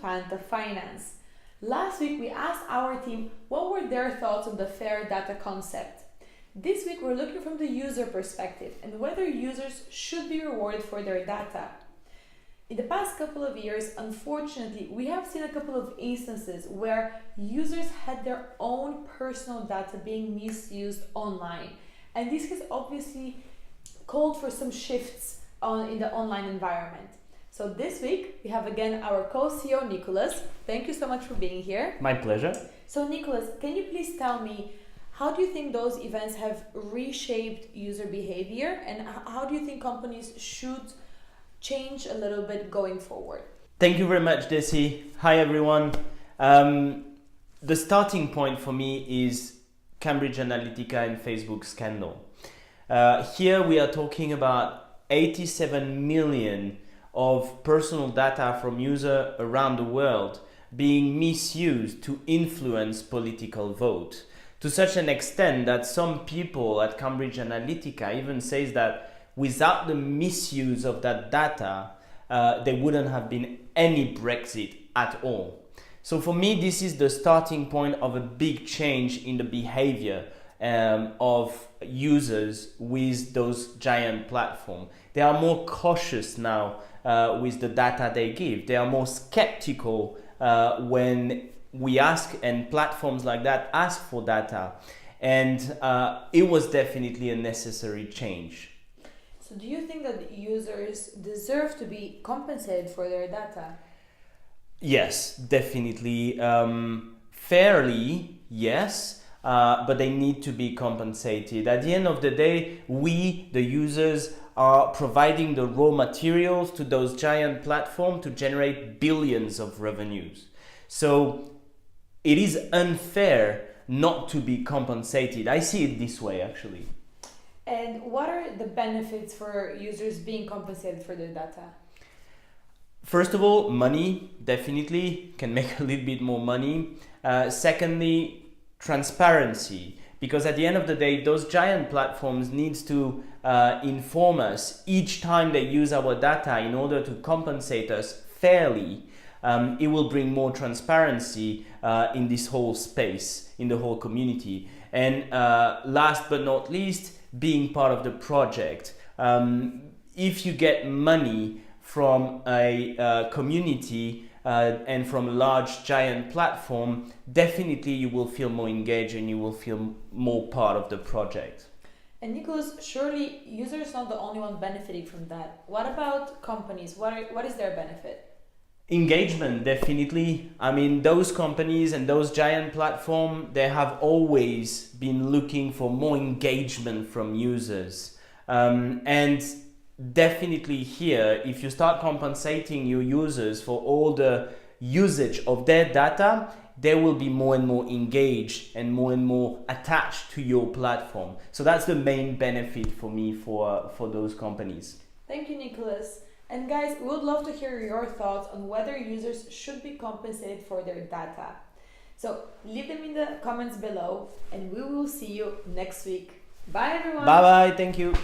planet of finance. Last week, we asked our team what were their thoughts on the fair data concept. This week, we're looking from the user perspective and whether users should be rewarded for their data. In the past couple of years, unfortunately, we have seen a couple of instances where users had their own personal data being misused online. And this has obviously called for some shifts in the online environment. So this week, we have again our co-CEO, Nicholas. Thank you so much for being here. My pleasure. So Nicholas, can you please tell me, how do you think those events have reshaped user behavior, and how do you think companies should change a little bit going forward? Thank you very much, Desi. Hi, everyone. The starting point for me is Cambridge Analytica and Facebook scandal. Here we are talking about 87 million of personal data from users around the world being misused to influence political vote, to such an extent that some people at Cambridge Analytica even says that without the misuse of that data, there wouldn't have been any Brexit at all. So for me, this is the starting point of a big change in the behavior of users with those giant platforms. They are more cautious now with the data they give. They are more skeptical when we ask, and platforms like that ask for data. And it was definitely a necessary change. So do you think that users deserve to be compensated for their data? Yes, definitely. Fairly, yes, but they need to be compensated. At the end of the day, we, the users, are providing the raw materials to those giant platforms to generate billions of revenues. So it is unfair not to be compensated. I see it this way, actually. And what are the benefits for users being compensated for their data? First of all, money, definitely can make a little bit more money. Secondly, transparency, because at the end of the day, those giant platforms need to inform us each time they use our data in order to compensate us fairly. It will bring more transparency in this whole space, in the whole community. And last but not least, being part of the project. If you get money from a community and from a large giant platform, definitely you will feel more engaged and you will feel more part of the project. And Nicholas, surely users are not the only one benefiting from that. What about companies? What is their benefit? Engagement, definitely. I mean, those companies and those giant platforms, they have always been looking for more engagement from users. And definitely here, if you start compensating your users for all the usage of their data, they will be more and more engaged and more attached to your platform. So that's the main benefit for me for those companies. Thank you, Nicholas. And guys, we would love to hear your thoughts on whether users should be compensated for their data. So leave them in the comments below, and we will see you next week. Bye everyone. Bye bye, thank you.